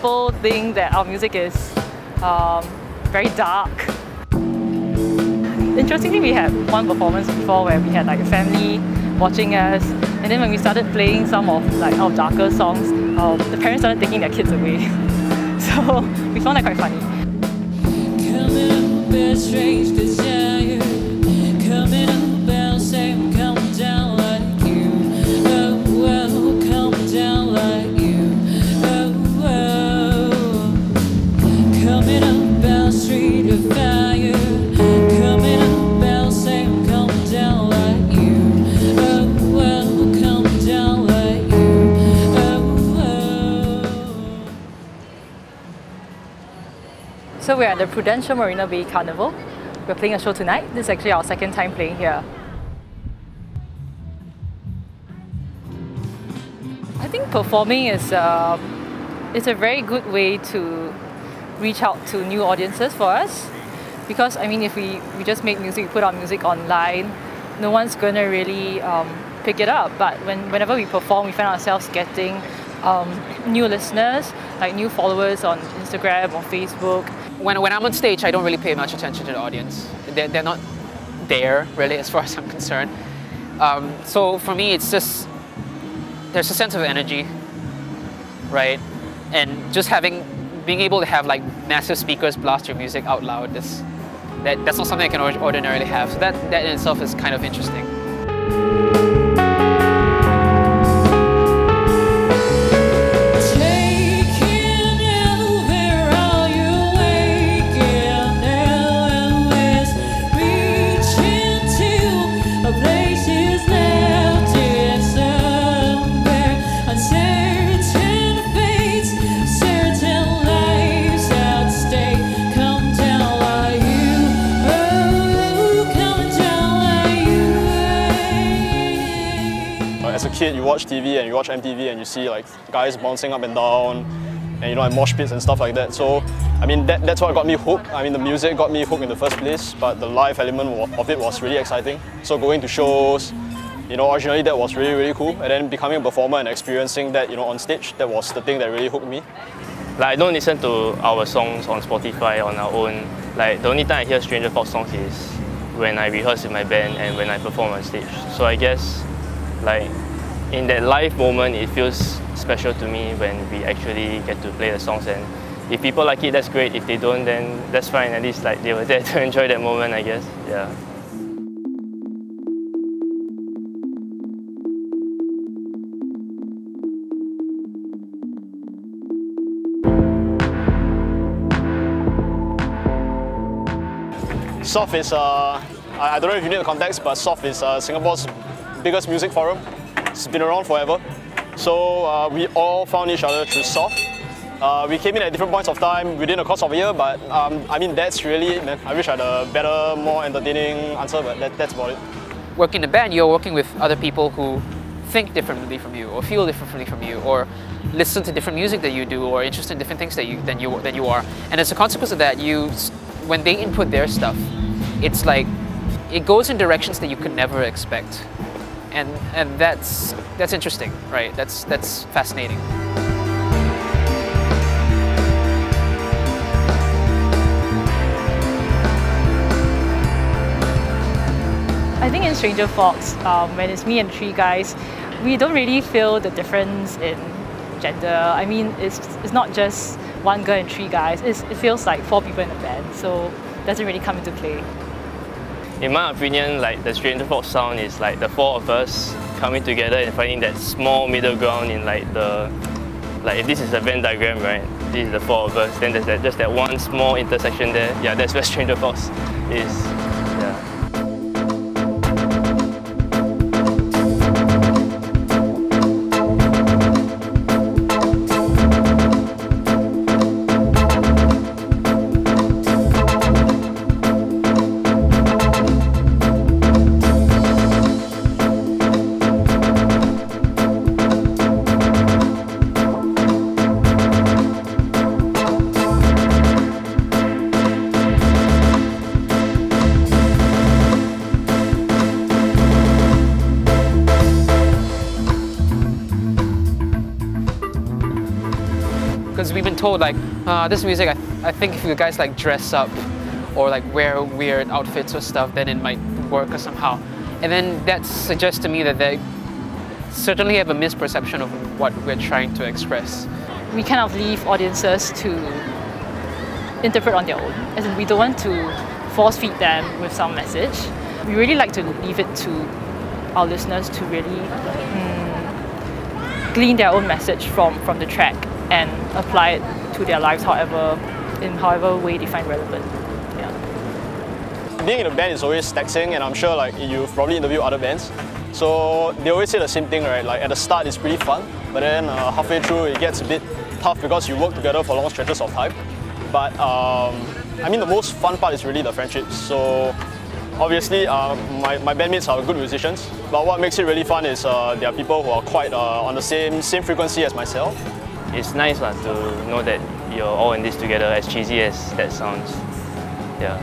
people think that our music is very dark. Interestingly, we had one performance before where we had like a family watching us, and then when we started playing some of like our darker songs, the parents started taking their kids away. So we found that quite funny. Strange desire, coming up and saying, come down like you. Oh, oh, come down like you. Oh, oh, coming up and street of fire, coming up and saying, come down like you. Oh, oh, come down like you. Oh, oh. So we're at the Prudential Marina Bay Carnival. We're playing a show tonight. This is actually our second time playing here. I think performing is it's a very good way to reach out to new audiences for us. Because I mean, if we just make music, we put our music online, no one's gonna really pick it up. But whenever we perform, we find ourselves getting new listeners, like new followers on Instagram or Facebook. When I'm on stage, I don't really pay much attention to the audience. They're not there, really, as far as I'm concerned. So for me, it's just, there's a sense of energy, right? And just being able to have like massive speakers blast your music out loud, that's not something I can ordinarily have. So that in itself is kind of interesting. As a kid, you watch TV and you watch MTV and you see like guys bouncing up and down, and you know, like mosh pits and stuff like that. So, I mean, that's what got me hooked. I mean, the music got me hooked in the first place, but the live element of it was really exciting. So going to shows, you know, originally that was really, really cool. And then becoming a performer and experiencing that, you know, on stage, that was the thing that really hooked me. Like, I don't listen to our songs on Spotify on our own. Like, the only time I hear Strangerfox songs is when I rehearse with my band and when I perform on stage. So I guess, like, in that live moment, it feels special to me when we actually get to play the songs. And if people like it, that's great. If they don't, then that's fine. At least like they were there to enjoy that moment, I guess. Yeah. SOF is, I don't know if you need the context, but SOF is Singapore's biggest music forum. It's been around forever. So we all found each other through SOF. We came in at different points of time within the course of a year, but I mean, that's really it, man. I wish I had a better, more entertaining answer, but that's about it. Working in a band, you're working with other people who think differently from you, or feel differently from you, or listen to different music that you do, or interested in different things than you are. And as a consequence of that, when they input their stuff, it's like it goes in directions that you could never expect. And that's interesting, right? That's fascinating. I think in Strangerfox, when it's me and three guys, we don't really feel the difference in gender. I mean, it's not just one girl and three guys. It feels like four people in the band, so it doesn't really come into play. In my opinion, like the Strangerfox sound is like the four of us coming together and finding that small middle ground in like if this is a Venn diagram, right? This is the four of us. Then there's just that one small intersection there. Yeah, that's where Strangerfox is. Yeah. because we've been told like this music. I think if you guys like dress up or like wear weird outfits or stuff, then it might work or somehow. And then that suggests to me that they certainly have a misperception of what we're trying to express. We kind of leave audiences to interpret on their own, as in we don't want to force feed them with some message. We really like to leave it to our listeners to really glean their own message from the track and apply it to their lives in however way they find relevant. Yeah. Being in a band is always taxing, and I'm sure like you've probably interviewed other bands. So they always say the same thing, right? Like at the start it's pretty fun, but then halfway through it gets a bit tough because you work together for long stretches of time. But I mean the most fun part is really the friendships. So obviously my bandmates are good musicians, but what makes it really fun is there are people who are quite on the same frequency as myself. It's nice to know that you're all in this together, as cheesy as that sounds. Yeah.